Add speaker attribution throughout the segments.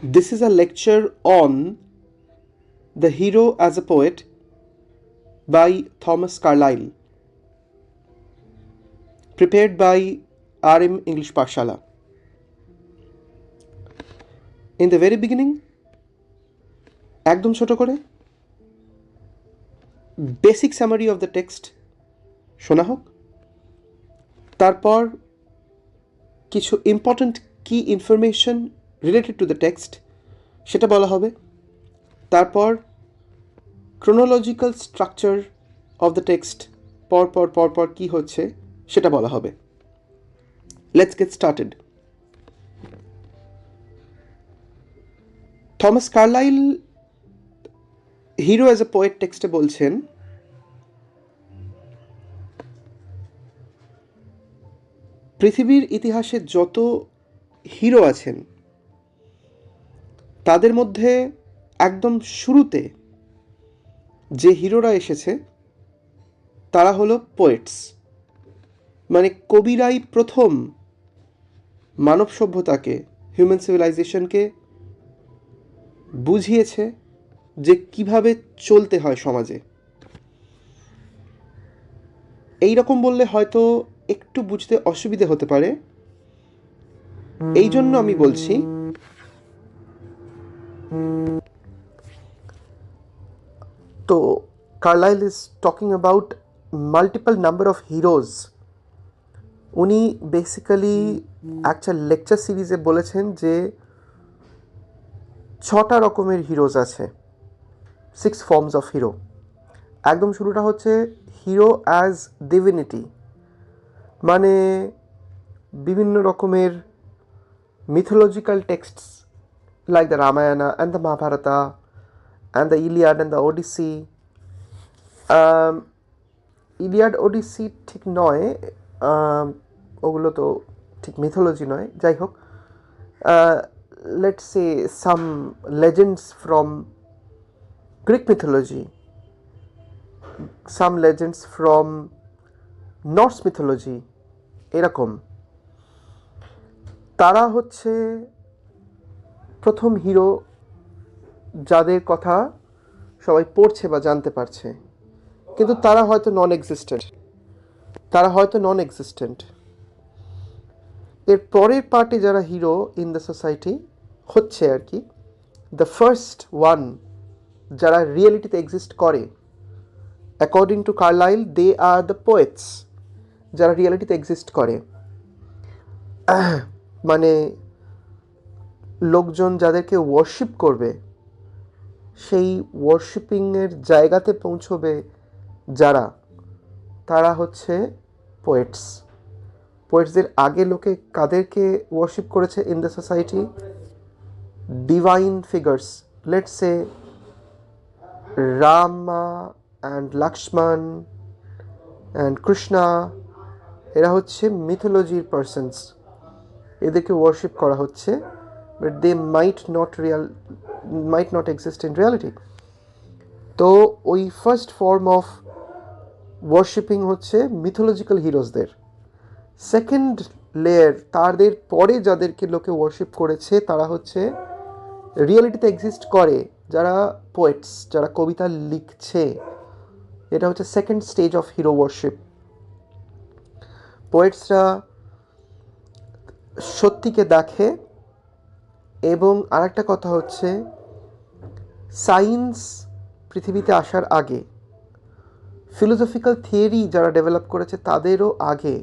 Speaker 1: This is a lecture on The Hero as a Poet by Thomas Carlyle, prepared by RM English Pathshala. In the very beginning, একদম ছোট করে basic summary of the text শোনা হোক, তারপর কিছু important কি information related to the text সেটা বলা হবে, তারপর chronological structure of the text পর কী হচ্ছে সেটা বলা হবে। Let's get started. Thomas Carlyle hero as a poet টেক্সটে বলছেন, পৃথিবীর ইতিহাসে যত হিরো আছেন তাদের মধ্যে একদম শুরুতে যে হিরোরা এসেছে তারা হলো পোয়েটস। মানে কবিরাই প্রথম মানব সভ্যতাকে, হিউম্যান সিভিলাইজেশনকে বুঝিয়েছে যে কিভাবে চলতে হয় সমাজে। এই রকম বললে হয়তো একটু বুঝতে অসুবিধে হতে পারে, এই জন্য আমি বলছি তো Carlyle is talking about multiple number of heroes. উনি বেসিক্যালি একটা লেকচার সিরিজে বলেছেন যে 6টা রকমের হিরোজ আছে, 6 ফর্মস অফ হিরো। একদম শুরুটা হচ্ছে হিরো অ্যাজ ডিভিনিটি, মানে বিভিন্ন রকমের mythological texts like the Ramayana and the Mahabharata and the Iliad and the Odyssey. Iliad Odyssey ঠিক নয়, ওগুলো তো ঠিক মিথোলজি নয়। যাই হোক, let's say some legends from Greek mythology, some legends from Norse mythology, এরকম। তারা হচ্ছে প্রথম হিরো যাদের কথা সবাই পড়ছে বা জানতে পারছে, কিন্তু তারা হয়তো নন এক্সিস্টেন্ট। এর পরের পার্টে যারা হিরো ইন দ্য সোসাইটি হচ্ছে আর কি দ্য ফার্স্ট ওয়ান, যারা রিয়েলিটিতে এক্সিস্ট করে। According to Carlyle they are the poets, যারা রিয়েলিটিতে এক্সিস্ট করে। মানে লোকজন যাদেরকে ওয়ার্শিপ করবে, সেই ওয়ার্শিপিংয়ের জায়গাতে পৌঁছবে যারা, তারা হচ্ছে পোয়েটস। পোয়েটসদের আগে লোকে কাদেরকে ওয়ার্শিপ করেছে in the society? Divine figures, let's say Rama and Lakshman and Krishna, এরা হচ্ছে মিথোলজির পার্সনস। এদেরকে ওয়ার্শিপ করা হচ্ছে, but they might not exist in reality. তো ওই ফার্স্ট ফর্ম অফ ওয়ার্শিপিং হচ্ছে মিথোলজিক্যাল হিরোজদের। সেকেন্ড লেয়ার, তাদের পরে যাদেরকে লোকে ওয়ার্শিপ করেছে তারা হচ্ছে রিয়েলিটিতে এক্সিস্ট করে, যারা পোয়েটস, যারা কবিতা লিখছে। এটা হচ্ছে second stage of hero worship. পোয়েটসরা সত্যিকে দেখে, এবং আরেকটা কথা হচ্ছে সায়েন্স পৃথিবীতে আসার আগে, ফিলোসফিক্যাল থিওরি যারা ডেভেলপ করেছে তাদেরও আগে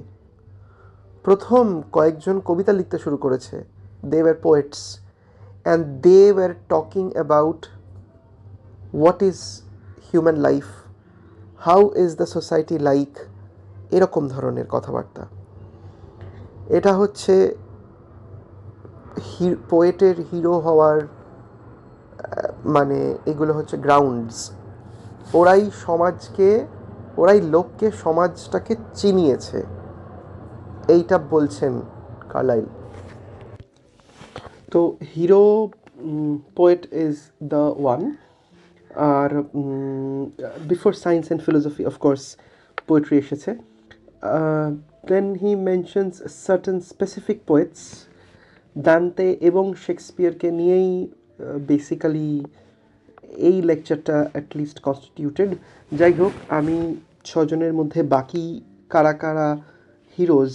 Speaker 1: প্রথম কয়েকজন কবিতা লিখতে শুরু করেছে। They were poets and they were talking about what is human life, how is the society like, এরকম ধরনের কথাবার্তা। এটা হচ্ছে পোয়েটের হিরো হওয়ার মানে এগুলো হচ্ছে গ্রাউন্ডস। ওরাই লোককে, সমাজটাকে চিনিয়েছে, এইটা বলছেন কার্লাইল। তো hero poet is the one. আর before science and philosophy of course poetry এসেছে। Then he mentions certain specific poets Dante এবং শেক্সপিয়ারকে নিয়েই বেসিক্যালি এই লেকচারটা অ্যাটলিস্ট কনস্টিটিউটেড। যাই হোক, আমি ছজনের মধ্যে বাকি কারা কারা হিরোজ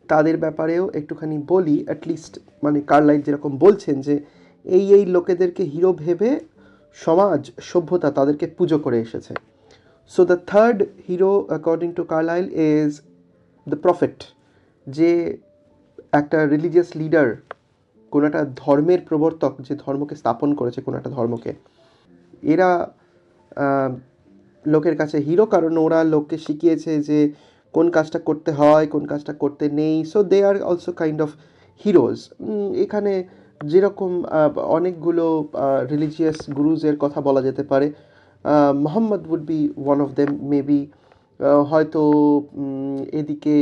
Speaker 1: তাদের ব্যাপারেও একটুখানি বলি। অ্যাটলিস্ট মানে কার্লাইল যেরকম বলছেন যে এই লোকেদেরকে হিরো ভেবে সমাজ সভ্যতা তাদেরকে পুজো করে এসেছে। So the third hero according to Carlyle is the prophet, যে একটা রিলিজিয়াস লিডার, কোনো একটা ধর্মের প্রবর্তক, যে ধর্মকে স্থাপন করেছে কোনো একটা ধর্মকে। এরা লোকের কাছে হিরো, কারণ ওরা লোককে শিখিয়েছে যে কোন কাজটা করতে হয়, কোন কাজটা করতে নেই। So they are also kind of heroes. এখানে যেরকম অনেকগুলো রিলিজিয়াস গুরুজের কথা বলা যেতে পারে, Muhammad would be one of them maybe. হয়তো এদিকে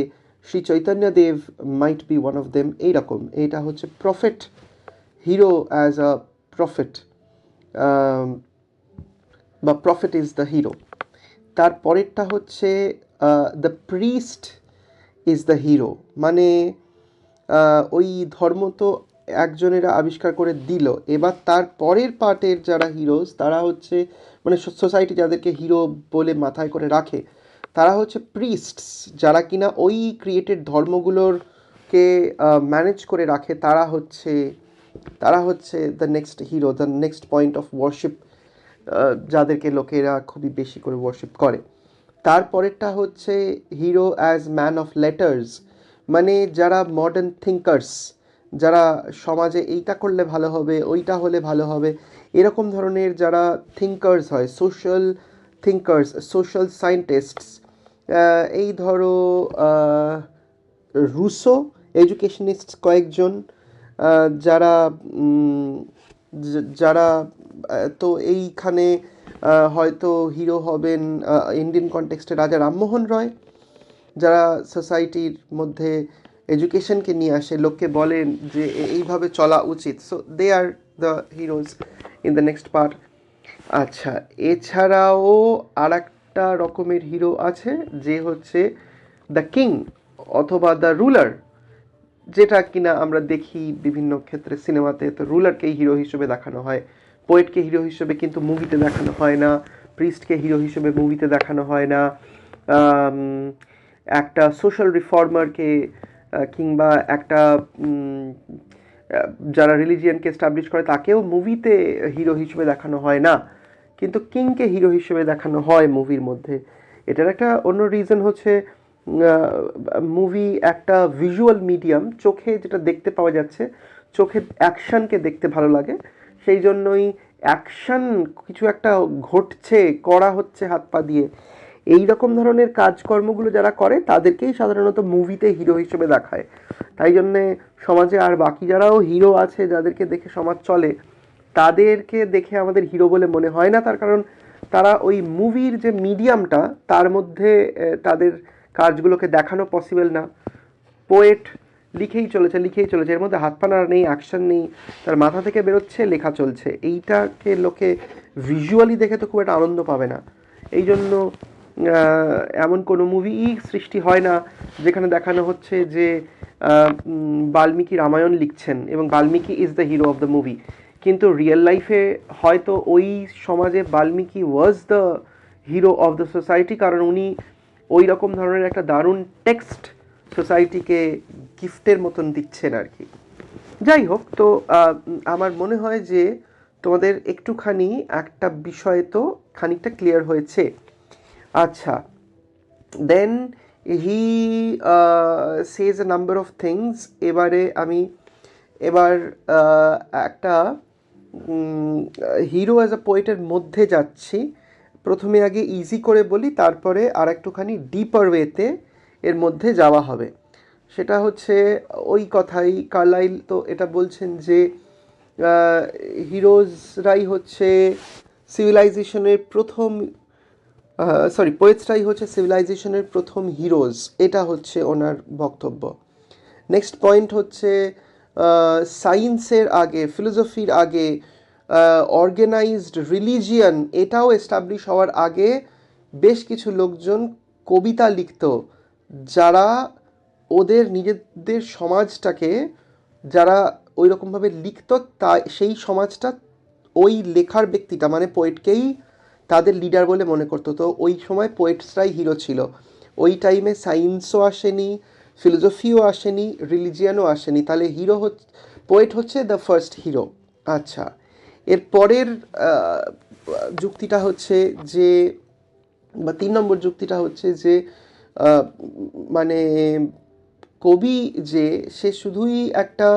Speaker 1: Shri Chaitanya Dev might be one of them. এইরকম এটা হচ্ছে prophet, hero as a prophet, বা প্রফেট ইজ দ্য হিরো। তারপরেরটা হচ্ছে the priest is the hero. মানে ওই ধর্ম তো একজনেরা আবিষ্কার করে দিল, এবার তার পরের পার্টের যারা হিরোজ তারা হচ্ছে মানে সোসাইটি যাদেরকে হিরো বলে মাথায় করে রাখে তারা হচ্ছে প্রিস্টস, যারা কিনা ওই ক্রিয়েটেড ধর্মগুলোরকে ম্যানেজ করে রাখে। তারা হচ্ছে the next hero, the next point of worship, যাদেরকে লোকেরা খুবই বেশি করে ওয়ার্শিপ করে। তারপরেরটা হচ্ছে hero as man of letters, মানে যারা মডার্ন থিঙ্কার্স, যারা সমাজে এইটা করলে ভালো হবে, ওইটা হলে ভালো হবে, এরকম ধরনের যারা থিঙ্কার্স হয়, সোশ্যাল থিঙ্কার্স, সোশ্যাল সায়েন্টিস্টস। এই ধরো রুসো, এডুকেশনিস্ট কয়েকজন, যারা যারা তো এইখানে হয়তো হিরো হবেন ইন্ডিয়ান কনটেক্সটে রাজা রামমোহন রয়, যারা সোসাইটির মধ্যে এডুকেশনকে নিয়ে আসে, লোককে বলেন যে এইভাবে চলা উচিত। So they are the heroes in the next part. আচ্ছা, এছাড়াও আর একটা রকমের হিরো আছে যে হচ্ছে দ্য কিং অথবা দ্য রুলার, যেটা কিনা আমরা দেখি বিভিন্ন ক্ষেত্রে সিনেমাতে। তো রুলারকেই হিরো হিসেবে দেখানো হয়, পোয়েটকে হিরো হিসেবে কিন্তু মুভিতে দেখানো হয় না, প্রিস্টকে হিরো হিসেবে মুভিতে দেখানো হয় না, একটা সোশ্যাল রিফর্মারকে কিংবা একটা যারা রিলিজিয়ানকে এস্টাবলিশ করে তাকেও মুভিতে হিরো হিসেবে দেখানো হয় না, কিন্তু কিংকে হিরো হিসেবে দেখানো হয় মুভির মধ্যে। এটার একটা অন্য রিজন হচ্ছে মুভি একটা ভিজুয়াল মিডিয়াম, চোখে যেটা দেখতে পাওয়া যাচ্ছে, চোখে অ্যাকশনকে দেখতে ভালো লাগে, সেই জন্যই অ্যাকশন কিছু একটা ঘটছে, করা হচ্ছে হাত পা দিয়ে, এই রকম ধরনের কাজকর্মগুলো যারা করে তাদেরকেই সাধারণত মুভিতে হিরো হিসেবে দেখায়। তাই জন্যে সমাজে আর বাকি যারাও হিরো আছে যাদেরকে দেখে সমাজ চলে, তাদেরকে দেখে আমাদের হিরো বলে মনে হয় না, তার কারণ তারা ওই মুভির যে মিডিয়ামটা তার মধ্যে তাদের কাজগুলোকে দেখানো পসিবল না। পোয়েট লিখেই চলেছে, এর মধ্যে হাত পা নাড়া নেই, অ্যাকশন নেই, তার মাথা থেকে বেরোচ্ছে, লেখা চলছে, এইটাকে লোকে ভিজুয়ালি দেখে তো খুব একটা আনন্দ পাবে না। এই জন্য এমন কোনো মুভিই সৃষ্টি হয় না যেখানে দেখানো হচ্ছে যে বাল্মীকি রামায়ণ লিখছেন এবং Valmiki is the hero of the movie, কিন্তু রিয়েল লাইফে হয়তো ওই সমাজে Valmiki was the hero of the society, কারণ উনি ওই রকম ধরনের একটা দারুণ টেক্সট সোসাইটিকে গিফটের মতন দিচ্ছেন আর কি। যাই হোক, তো আমার মনে হয় যে তোমাদের একটুখানি একটা বিষয় তো খানিকটা ক্লিয়ার হয়েছে। আচ্ছা, দেন হি সেজ এ নাম্বার অফ থিংস। এবার একটা হিরো অ্যাজ আ পোয়েটের মধ্যে যাচ্ছি। প্রথমে আগে ইজি করে বলি, তারপরে আর একটুখানি ডিপার ওয়েতে এর মধ্যে যাওয়া হবে। সেটা হচ্ছে ওই কথাই, কার্লাইল তো এটা বলছেন যে হিরোজরাই হচ্ছে সিভিলাইজেশনের প্রথম, পোয়েটসরাই হচ্ছে সিভিলাইজেশনের প্রথম হিরোজ, এটা হচ্ছে ওনার বক্তব্য। নেক্সট পয়েন্ট হচ্ছে সায়েন্সের আগে, ফিলোসফির আগে, অর্গানাইজড রিলিজিয়ান এটাও এস্টাবলিশ হওয়ার আগে বেশ কিছু লোকজন কবিতা লিখত, যারা ওদের নিজেদের সমাজটাকে, যারা ওই রকমভাবে লিখতো, তা সেই সমাজটা ওই লেখার ব্যক্তিটা মানে পোয়েটকেই তাদের লিডার বলে মনে করতো। তো ওই সময় পোয়েটসরাই হিরো ছিল। ওই টাইমে সায়েন্সও আসেনি, ফিলোসফিও আসেনি, রিলিজিয়ানও আসেনি। তাহলে পোয়েট হচ্ছে দ্য ফার্স্ট হিরো। আচ্ছা, এর পরের যুক্তিটা হচ্ছে যে, বা 3 নম্বর যুক্তিটা হচ্ছে যে আহ, মানে কবি যে সে শুধুই একটা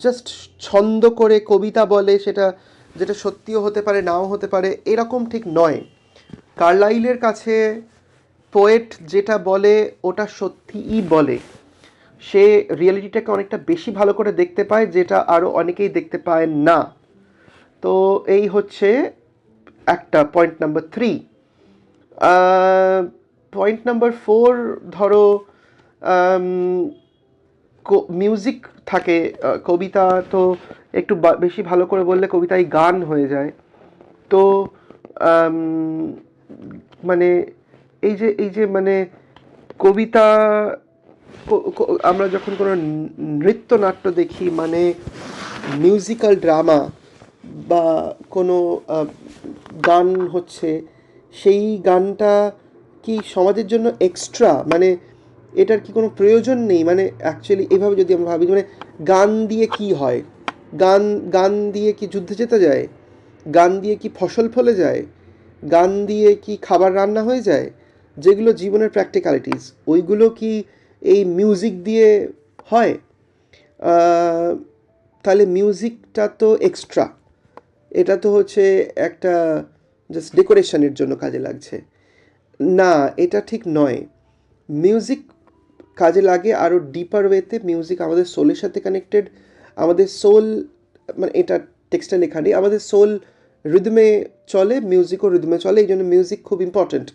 Speaker 1: জাস্ট ছন্দ করে কবিতা বলে, সেটা যেটা সত্যিও হতে পারে নাও হতে পারে, এরকম ঠিক নয়। কার্লাইলের কাছে পোয়েট যেটা বলে ওটা সত্যিই বলে। সে রিয়েলিটিটাকে অনেকটা বেশি ভালো করে দেখতে পায়, যেটা আরও অনেকেই দেখতে পায় না। তো এই হচ্ছে একটা পয়েন্ট নাম্বার 3। পয়েন্ট নাম্বার 4, ধরো মিউজিক থাকে। কবিতা তো একটু বেশি ভালো করে বললে কবিতায় গান হয়ে যায়। তো আম, মানে এই যে মানে কবিতা, আমরা যখন কোনো নৃত্যনাট্য দেখি, মানে মিউজিক্যাল ড্রামা বা কোনো গান হচ্ছে, সেই গানটা কি সমাজের জন্য এক্সট্রা, মানে এটার কি কোনো প্রয়োজন নেই? মানে অ্যাকচুয়ালি এভাবে যদি আমরা ভাবি, মানে গান দিয়ে কি হয়? গান গান দিয়ে কি যুদ্ধে যেতে যায়? গান দিয়ে কি ফসল ফলে যায়? গান দিয়ে কি খাবার রান্না হয়ে যায়? যেগুলো জীবনের প্র্যাকটিক্যালিটিস, ওইগুলো কি এই মিউজিক দিয়ে হয়? আহ, তাহলে মিউজিকটা তো এক্সট্রা, এটা তো হচ্ছে একটা জাস্ট ডেকোরেশনের জন্য কাজে লাগছে। না, এটা ঠিক নয়। মিউজিক কাজে লাগে আরও ডিপার ওয়েতে। মিউজিক আমাদের সোলের সাথে কানেক্টেড। আমাদের সোল, মানে এটা টেক্সটে লেখা নেই, আমাদের সোল রিদমে চলে, মিউজিকও রিদমে চলে, এই জন্য মিউজিক খুব ইম্পর্ট্যান্ট।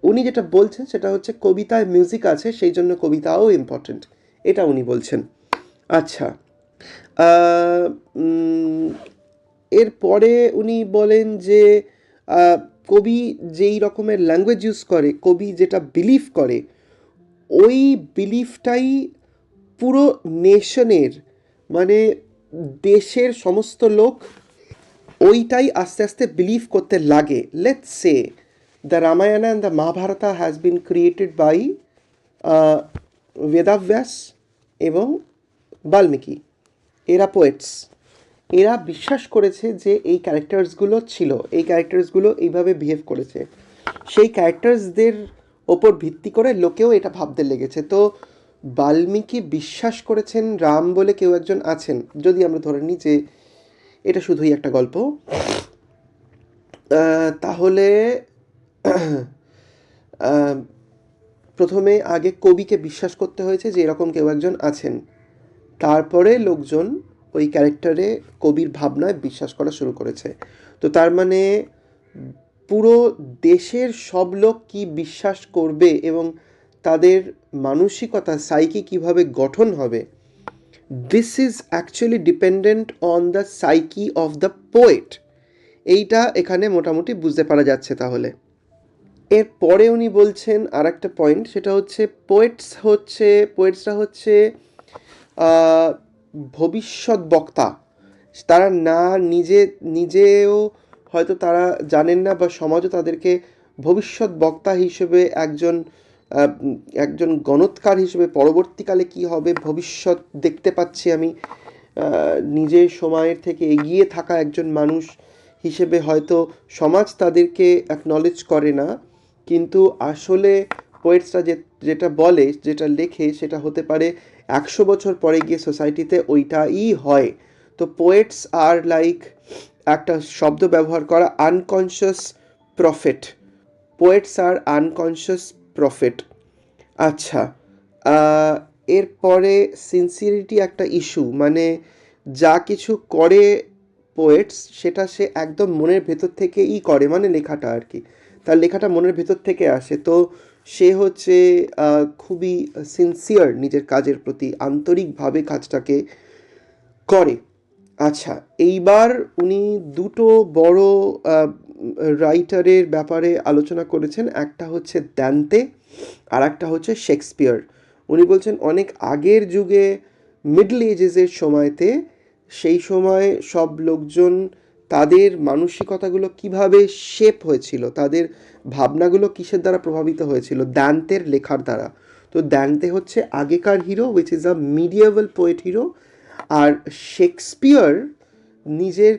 Speaker 1: উনি যেটা বলছেন সেটা হচ্ছে কবিতায় মিউজিক আছে, সেই জন্য কবিতাও ইম্পর্ট্যান্ট, এটা উনি বলছেন। আচ্ছা, আহ, উম, এরপরে উনি বলেন যে আহ, কবি যেই রকমের ল্যাঙ্গুয়েজ ইউজ করে, কবি যেটা বিলিভ করে, ওই বিলিফটাই পুরো নেশনের, মানে দেশের সমস্ত লোক ওইটাই আস্তে আস্তে বিলিভ করতে লাগে। Let's say the Ramayan and the Mahabharata has been created by Vedavyas এবং বাল্মীকি। এরা পোয়েটস, এরা বিশ্বাস করেছে যে এই ক্যারেক্টার্সগুলো ছিল, এই ক্যারেক্টার্সগুলো এইভাবে বিহেভ করেছে, সেই ক্যারেক্টার্সদের ওপর ভিত্তি করে লোকেও এটা ভাবতে লেগেছে। তো বাল্মীকি বিশ্বাস করেছেন রাম বলে কেউ একজন আছেন, যদি আমরা ধরে নিই যে এটা শুধুই একটা গল্প, তাহলে আহ, প্রথমে আগে কবিকে বিশ্বাস করতে হয়েছে যে এরকম কেউ একজন আছেন, তারপরে লোকজন ওই ক্যারেক্টারে কবির ভাবনায় বিশ্বাস করা শুরু করেছে। তো তার মানে পুরো দেশের সব লোক কি বিশ্বাস করবে এবং তাদের মানসিকতা সাইকি কিভাবে গঠন হবে, this is actually dependent on the psyche of the poet. এইটা এখানে মোটামুটি বুঝতে পারা যাচ্ছে। তাহলে এর পরে উনি বলছেন আর একটা পয়েন্ট, সেটা হচ্ছে পোয়েটসরা হচ্ছে আহ, ভবিষ্যৎ বক্তা। তারা না নিজেও হয়তো তারা জানেন না, বা সমাজও তাদেরকে ভবিষ্যৎ বক্তা হিসেবে একজন গণৎকার হিসেবে পরবর্তীকালে কি হবে ভবিষ্যৎ দেখতে পাচ্ছি আমি, নিজের সময়ের থেকে এগিয়ে থাকা একজন মানুষ হিসেবে হয়তো সমাজ তাদেরকে অ্যাকনলেজ করে না, কিন্তু আসলে পোয়েটসরা যেটা বলে, যেটা লেখে, সেটা হতে পারে 100 বছর পরে গিয়ে সোসাইটিতে ওইটাই হয়। তো পোয়েটস আর লাইক, একটা শব্দ ব্যবহার করা, আনকনশিয়াস প্রফেট। পোয়েটস আর আনকনশিয়াস প্রফেট। আচ্ছা, আহ, এরপরে সিনসিয়ারিটি একটা ইস্যু, মানে যা কিছু করে পোয়েটস সেটা সে একদম মনের ভেতর থেকেই করে, মানে লেখাটা আর কি, তার লেখাটা মনের ভেতর থেকে আসে। তো সে হচ্ছে খুবই সিনসিয়ার নিজের কাজের প্রতি, আন্তরিকভাবে কাজটাকে করে। আচ্ছা, এইবার উনি দুটো বড় রাইটারের ব্যাপারে আলোচনা করেছেন, একটা হচ্ছে দ্যান্তে আর একটা হচ্ছে শেক্সপিয়ার। উনি বলছেন অনেক আগের যুগে মিডল এজেসের সময়তে সেই সময় সব লোকজন তাদের মানসিকতাগুলো কিভাবে শেপ হয়েছিল, তাদের ভাবনাগুলো কিসের দ্বারা প্রভাবিত হয়েছিল, দ্যান্তের লেখার দ্বারা। তো দ্যান্তে হচ্ছে আগেকার hero, which is a medieval poet hero. আর শেক্সপিয়ার নিজের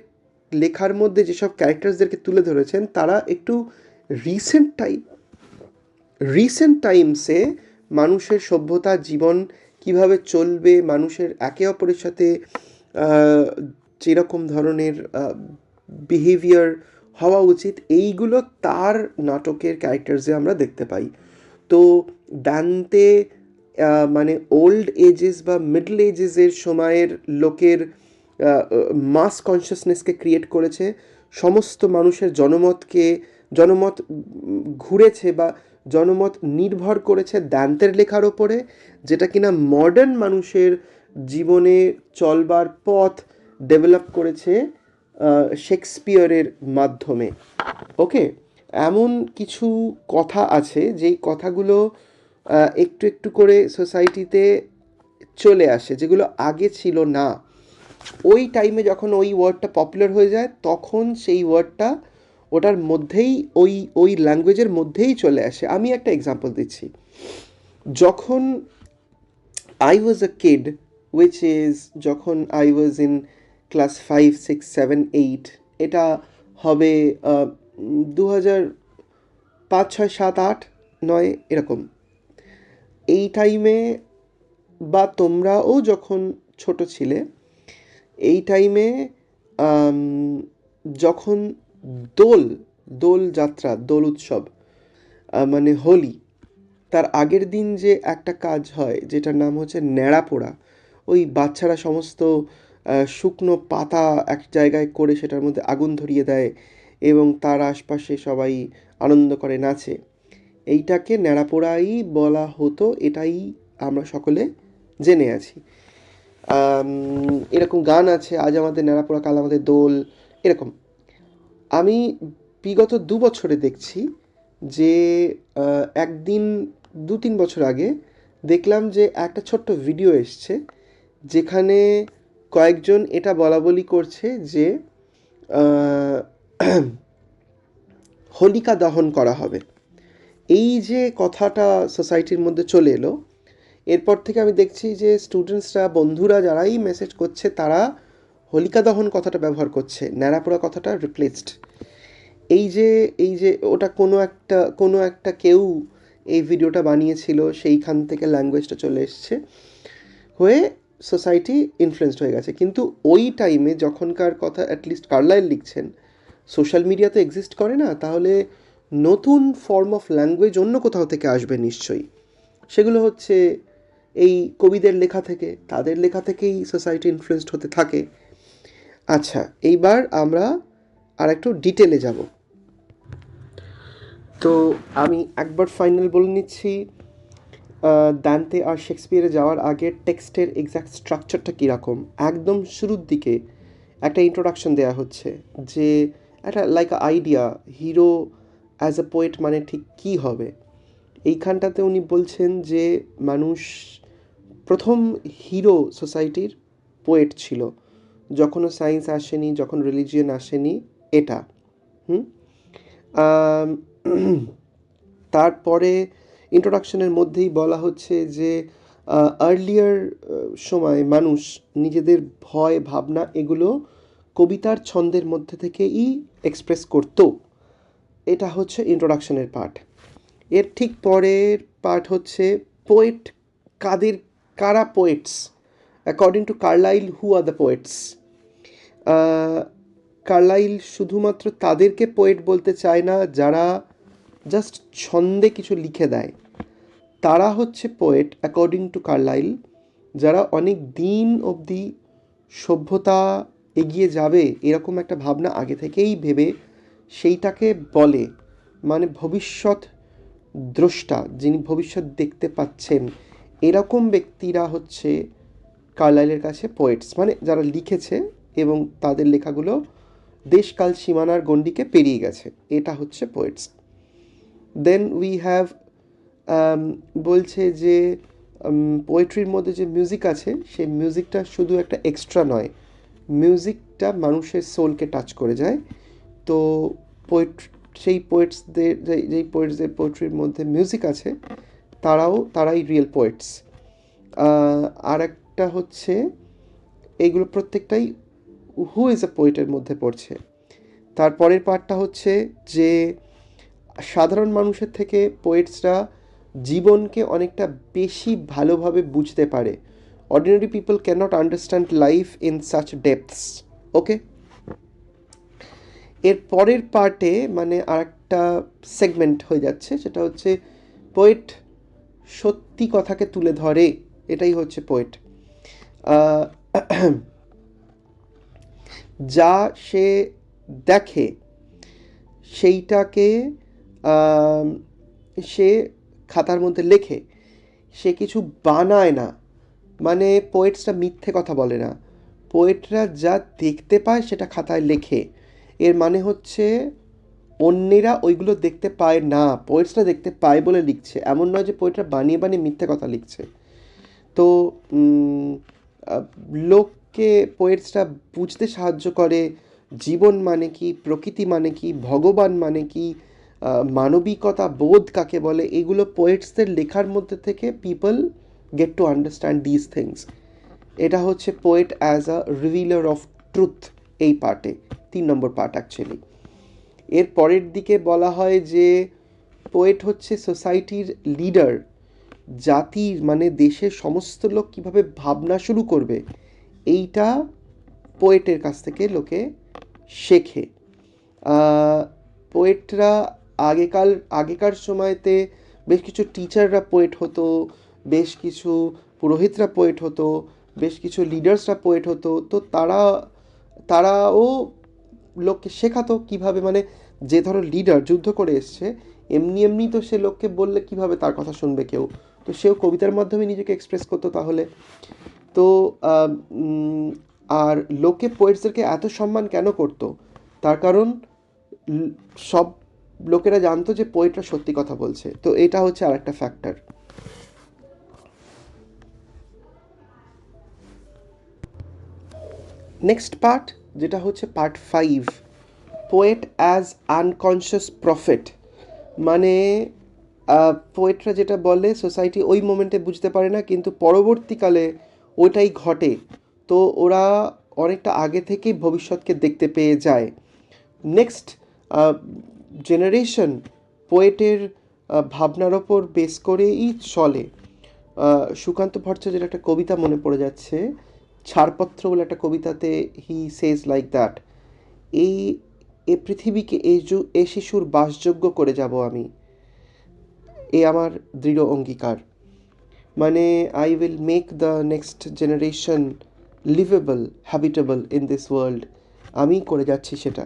Speaker 1: লেখার মধ্যে যেসব ক্যারেক্টার্সদেরকে তুলে ধরেছেন তারা একটু রিসেন্ট টাইমসে মানুষের সভ্যতা, জীবন কিভাবে চলবে, মানুষের একে অপরের সাথে যেরকম ধরনের বিহেভিয়ার হওয়া উচিত, এইগুলো তার নাটকের ক্যারেক্টার্সে আমরা দেখতে পাই। তো দান্তে মানে ওল্ড এজেস বা মিডল এজেসের সময়ের লোকের মাস কনসিয়াসনেসকে ক্রিয়েট করেছে, সমস্ত মানুষের জনমত ঘুরেছে বা জনমত নির্ভর করেছে দান্তের লেখার ওপরে, যেটা কিনা মডার্ন মানুষের জীবনে চলবার পথ ডেভেলপ করেছে শেক্সপিয়ারের মাধ্যমে। ওকে, এমন কিছু কথা আছে যেই কথাগুলো একটু একটু করে সোসাইটিতে চলে আসে, যেগুলো আগে ছিল না। ওই টাইমে যখন ওই ওয়ার্ডটা পপুলার হয়ে যায় তখন সেই ওয়ার্ডটা ওটার মধ্যেই ওই ল্যাঙ্গুয়েজের মধ্যেই চলে আসে। আমি একটা এক্সাম্পল দিচ্ছি। যখন I was a kid, which is যখন আই ওয়াজ ইন ক্লাস 5, 6, 7, 8, এটা হবে 2005, 6, 7, 8, 9 এরকম। এই টাইমে বা তোমরাও যখন ছোট ছিলে, এই টাইমে যখন দোল যাত্রা, দোল উৎসব মানে হোলি, তার আগের দিন যে একটা কাজ হয় যেটার নাম হচ্ছে ন্যাড়া পোড়া। ওই বাচ্চারা সমস্ত শুকনো পাতা এক জায়গায় করে সেটার মধ্যে আগুন ধরিয়ে দেয় এবং তার আশপাশে সবাই আনন্দ করে, নাচে। এইটাকে ন্যাড়া পোড়াই বলা হতো, এটাই আমরা সকলে জেনে আছি। এরকম গান আছে, আজ আমাদের ন্যাড়া পোড়া কাল আমাদের দোল, এরকম। আমি বিগত 2 বছরে দেখছি যে একদিন 2-3 বছর আগে দেখলাম যে একটা ছোট্ট ভিডিও এসছে যেখানে কয়েকজন এটা বলাবলি করছে যে হোলিকা দহন করা হবে। এই যে কথাটা সোসাইটির মধ্যে চলে এলো, এরপর থেকে আমি দেখছি যে স্টুডেন্টসরা, বন্ধুরা যারাই মেসেজ করছে তারা হোলিকা দহন কথাটা ব্যবহার করছে, ন্যাড়াপোড়া কথাটা রিপ্লেসড। এই যে ওটা কোনো একটা কেউ এই ভিডিওটা বানিয়েছিল, সেইখান থেকে ল্যাঙ্গুয়েজটা চলে এসছে হয়ে সোসাইটি ইনফ্লুয়েসড হয়ে গেছে। কিন্তু ওই টাইমে যখনকার কথা অ্যাটলিস্ট কার্লাইল লিখছেন, সোশ্যাল মিডিয়া তো এক্সিস্ট করে না, তাহলে নতুন ফর্ম অফ ল্যাঙ্গুয়েজ অন্য কোথাও থেকে আসবে নিশ্চয়ই। সেগুলো হচ্ছে এই কবিদের লেখা থেকে, তাদের লেখা থেকেই সোসাইটি ইনফ্লুয়েসড হতে থাকে। আচ্ছা, এইবার আমরা আর একটু ডিটেলে যাব। তো আমি একবার ফাইনাল বলে নিচ্ছি, দান্তে আর শেক্সপিয়ারে যাওয়ার আগে টেক্সটের এক্স্যাক্ট স্ট্রাকচারটা কীরকম। একদম শুরুর দিকে একটা ইন্ট্রোডাকশন দেওয়া হচ্ছে যে একটা like idea, hero as a poet মানে ঠিক কী হবে। এইখানটাতে উনি বলছেন যে মানুষ প্রথম হিরো সোসাইটির পোয়েট ছিল, যখনও সায়েন্স আসেনি, যখন রিলিজিয়ন আসেনি, এটা তারপরে ইন্ট্রোডাকশনের মধ্যেই বলা হচ্ছে যে আর্লিয়ার সময় মানুষ নিজেদের ভয়, ভাবনা এগুলো কবিতার ছন্দের মধ্যে থেকেই এক্সপ্রেস করতো। এটা হচ্ছে ইন্ট্রোডাকশনের পার্ট। এর ঠিক পরের পার্ট হচ্ছে পোয়েট কারা poets. According to Carlyle, who are the poets. Carlyle শুধুমাত্র তাদেরকে পোয়েট বলতে চায় না যারা জাস্ট ছন্দে কিছু লিখে দেয়। তারা হচ্ছে পোয়েট অ্যাকর্ডিং টু কার্লাইল যারা অনেক দিন অবধি সভ্যতা এগিয়ে যাবে এরকম একটা ভাবনা আগে থেকেই ভেবে সেইটাকে বলে, মানে ভবিষ্যৎ দ্রষ্টা, যিনি ভবিষ্যৎ দেখতে পাচ্ছেন, এরকম ব্যক্তিরা হচ্ছে কার্লাইলের কাছে পোয়েটস, মানে যারা লিখেছে এবং তাদের লেখাগুলো দেশকাল সীমানার গণ্ডিকে পেরিয়ে গেছে, এটা হচ্ছে পোয়েটস। দেন উই হ্যাভ বলছে যে পোয়েট্রির মধ্যে যে মিউজিক আছে সেই মিউজিকটা শুধু একটা এক্সট্রা নয়, মিউজিকটা মানুষের সোলকে টাচ করে যায়। তো পোয়েট সেই পোয়েটসদের যেই পোয়েটসদের পোয়েট্রির মধ্যে মিউজিক আছে তারাই রিয়েল পোয়েটস। আর একটা হচ্ছে এইগুলো প্রত্যেকটাই হু ইজ এ পোয়েটের মধ্যে পড়ছে। তারপরের পার্টটা হচ্ছে যে সাধারণ মানুষের থেকে পোয়েটসরা জীবনকে অনেকটা বেশি ভালোভাবে বুঝতে পারে। Ordinary people can not understand life in such depths. Okay, এর পরের পার্টে মানে আর একটা সেগমেন্ট হয়ে যাচ্ছে, সেটা হচ্ছে পোয়েট সত্যি কথাকে তুলে ধরে, এটাই হচ্ছে পোয়েট। যা সে দেখে সেইটাকে সে খাতার মধ্যে লেখে, সে কিছু বানায় না। মানে পোয়েটসরা মিথ্যে কথা বলে না, পোয়েটরা যা দেখতে পায় সেটা খাতায় লেখে। এর মানে হচ্ছে অন্যেরা ওইগুলো দেখতে পায় না, পোয়েটসরা দেখতে পায় বলে লিখছে। এমন নয় যে পোয়েটরা বানিয়ে বানিয়ে মিথ্যে কথা লিখছে। তো লোককে পোয়েটসরা বুঝতে সাহায্য করে জীবন মানে কি, প্রকৃতি মানে কি, ভগবান মানে কি, মানবিকতা বোধ কাকে বলে, এগুলো পোয়েটসদের লেখার মধ্যে থেকে people get to understand this things. এটা হচ্ছে poet as a revealer of truth, এই পার্টে 3 নম্বর পার্ট অ্যাকচুয়ালি। এর পরের দিকে বলা হয় যে পোয়েট হচ্ছে সোসাইটির লিডার, জাতির মানে দেশের সমস্ত লোক কীভাবে ভাবনা শুরু করবে এইটা পোয়েটের কাছ থেকে লোকে শেখে। পোয়েটরা আগেকার সময়তে বেশ কিছু টিচাররা পোয়েট হতো, বেশ কিছু পুরোহিতরা পোয়েট হতো, বেশ কিছু লিডার্সরা পোয়েট হতো। তো তারাও লোককে শেখাতো কিভাবে, মানে যে ধরো লিডার যুদ্ধ করে এসছে, এমনি এমনি তো সে লোককে বললে কিভাবে তার কথা শুনবে কেউ, তো সেও কবিতার মাধ্যমে নিজেকে এক্সপ্রেস করতো তাহলে। তো আর লোকে পোয়েটসদেরকে এত সম্মান কেন করতো, তার কারণ সব লোকেরা জানতো যে পোয়েটরা সত্যি কথা বলছে। তো এটা হচ্ছে আর একটা ফ্যাক্টর। নেক্সট পার্ট যেটা হচ্ছে part 5, poet as unconscious prophet. মানে পোয়েটরা যেটা বলে সোসাইটি ওই মোমেন্টে বুঝতে পারে না, কিন্তু পরবর্তীকালে ওটাই ঘটে। তো ওরা অনেকটা আগে থেকেই ভবিষ্যৎকে দেখতে পেয়ে যায়। নেক্সট জেনারেশন পোয়েটের ভাবনার ওপর বেস করেই চলে। সুকান্ত ভট্টাচার্যের একটা কবিতা মনে পড়ে যাচ্ছে, ছাড়পত্র বলে একটা কবিতাতে হি সেজ লাইক দ্যাট, এই এ পৃথিবীকে এ শিশুর বাসযোগ্য করে যাব আমি, এ আমার দৃঢ় অঙ্গীকার। মানে I will make the next generation liveable, habitable in this world. আমি করে যাচ্ছি সেটা।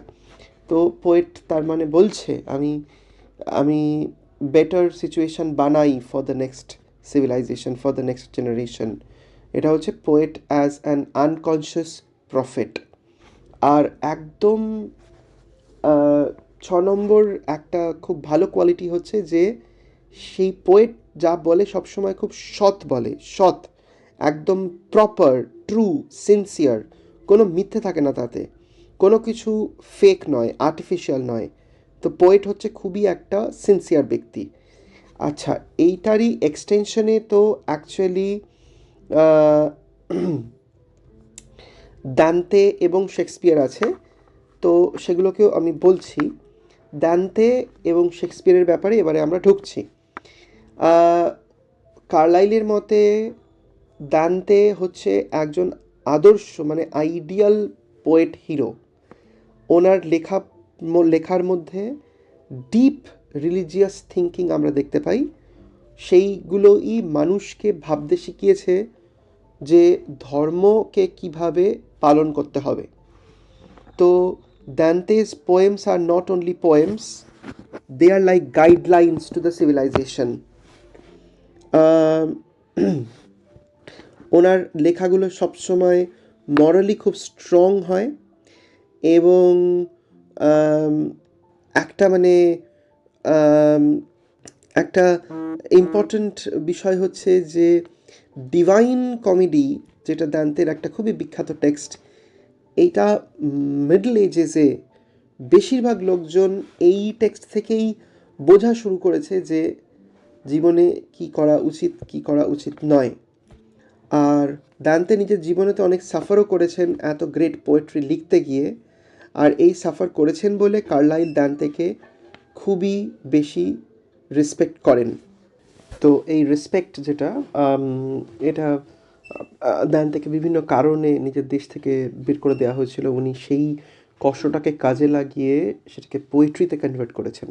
Speaker 1: তো পোয়েট তার মানে বলছে আমি আমি বেটার সিচুয়েশান বানাই for the next civilisation, for the next generation. এটা হচ্ছে poet as an unconscious prophet. আর একদম 6 নম্বর একটা খুব ভালো কোয়ালিটি হচ্ছে যে সেই পোয়েট যা বলে সবসময় খুব সৎ বলে, সৎ, একদম প্রপার, ট্রু, সিনসিয়ার, কোনো মিথ্যে থাকে না তাতে, কোনো কিছু ফেক নয়, আর্টিফিশিয়াল নয়। তো পোয়েট হচ্ছে খুবই একটা সিনসিয়ার ব্যক্তি। আচ্ছা, এইটারই এক্সটেনশনে তো অ্যাকচুয়ালি দান্তে এবং শেক্সপিয়ার আছে, তো সেগুলোকেও আমি বলছি। দান্তে এবং শেক্সপিয়ারের ব্যাপারে এবারে আমরা ঢুকছি। কার্লাইলের মতে দান্তে হচ্ছে একজন আদর্শ মানে আইডিয়াল পোয়েট হিরো। ওনার লেখার মধ্যে ডিপ রিলিজিয়াস থিঙ্কিং আমরা দেখতে পাই। সেইগুলোই মানুষকে ভাবতে শিখিয়েছে যে ধর্মকে কিভাবে পালন করতে হবে। তো Dante's poems are not only poems, they are like guidelines to the civilization. ওনার লেখাগুলো সবসময় মরালি খুব স্ট্রং হয়, এবং একটা মানে একটা ইম্পর্ট্যান্ট বিষয় হচ্ছে যে ডিভাইন কমেডি, যেটা দান্তের একটা খুবই বিখ্যাত টেক্সট, এইটা মিডল এজেসে বেশিরভাগ লোকজন এই টেক্সট থেকেই বোঝা শুরু করেছে যে জীবনে কি করা উচিত কি করা উচিত নয়। আর দান্তে নিজের জীবনে তো অনেক সাফারও করেছেন এত গ্রেট পোয়েট্রি লিখতে গিয়ে, আর এই সাফার করেছেন বলে কার্লাইল দান্তেকে খুবই বেশি রেসপেক্ট করেন। তো এই রেসপেক্ট যেটা এটা দান্তেকে বিভিন্ন কারণে নিজের দেশ থেকে বের করে দেওয়া হয়েছিল, উনি সেই কষ্টটাকে কাজে লাগিয়ে সেটাকে পোয়েট্রিতে কনভার্ট করেছেন।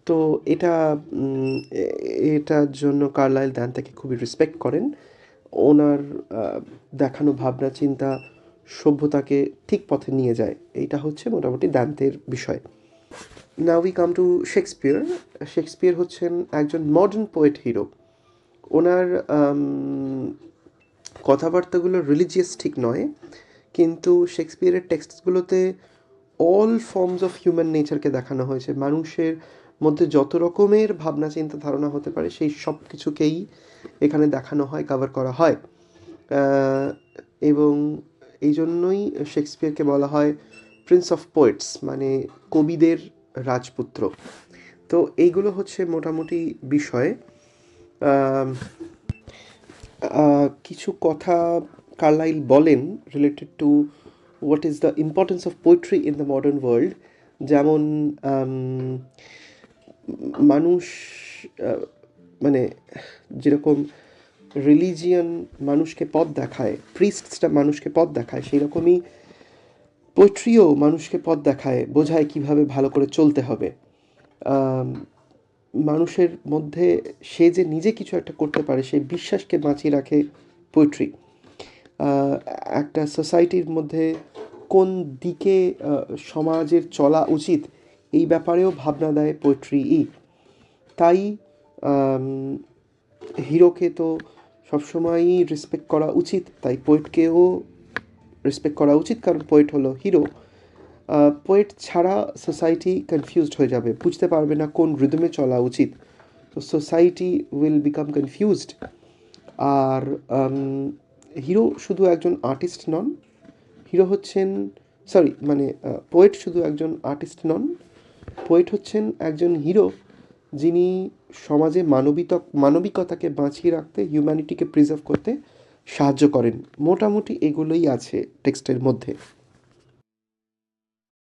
Speaker 1: তো এটা এটার জন্য কার্লাইল দান্তেকে খুবই রেসপেক্ট করেন। ওনার দেখানো ভাবনা চিন্তা সভ্যতাকে ঠিক পথে নিয়ে যায়, এইটা হচ্ছে মোটামুটি দান্তের বিষয়। Now we come to Shakespeare. Shakespeare হচ্ছেন একজন মডার্ন পোয়েট হিরো। ওনার কথাবার্তাগুলো রিলিজিয়াস ঠিক নয়, কিন্তু শেক্সপিয়ারের টেক্সটগুলোতে অল ফর্মস অফ হিউম্যান নেচারকে দেখানো হয়েছে। মানুষের মধ্যে যত রকমের ভাবনা চিন্তা ধারণা হতে পারে সেই সব কিছুকেই এখানে দেখানো হয়, কভার করা হয়। এবং এই জন্যই শেক্সপিয়ারকে বলা হয় প্রিন্স অফ পোয়েটস, মানে কবিদের রাজপুত্র। তো এইগুলো হচ্ছে মোটামুটি বিষয়। কিছু কথা কার্লাইল বলেন related to what is the importance of poetry in the modern world. যেমন মানুষ মানে যেরকম রিলিজিয়ন মানুষকে পথ দেখায়, প্রিস্টসটা মানুষকে পথ দেখায়, সেই রকমই পোয়েট্রিও মানুষকে পথ দেখায়, বোঝায় কিভাবে ভালো করে চলতে হবে। মানুষের মধ্যে সে যে নিজে কিছু একটা করতে পারে সেই বিশ্বাসকে বাঁচিয়ে রাখে পোয়েট্রি। একটা সোসাইটির মধ্যে কোন দিকে সমাজের চলা উচিত এই ব্যাপারেও ভাবনা দেয় পোয়েট্রি। তাই হিরোকে তো সবসময়ই রেসপেক্ট করা উচিত, তাই পোয়েটকেও রেসপেক্ট করা উচিত, কারণ পোয়েট হলো হিরো। পোয়েট ছাড়া সোসাইটি কনফিউজড হয়ে যাবে, বুঝতে পারবে না কোন রিদমে চলা উচিত, তো সোসাইটি উইল বিকাম কনফিউজড। আর হিরো শুধু একজন আর্টিস্ট নন, হিরো হচ্ছেন পোয়েট শুধু একজন আর্টিস্ট নন, পোয়েট হচ্ছেন একজন হিরো যিনি সমাজে মানবিকতাকে বাঁচিয়ে রাখতে, হিউম্যানিটিকে প্রিজার্ভ করতে সাহায্য করেন। মোটামুটি এগুলোই আছে টেক্সটের মধ্যে।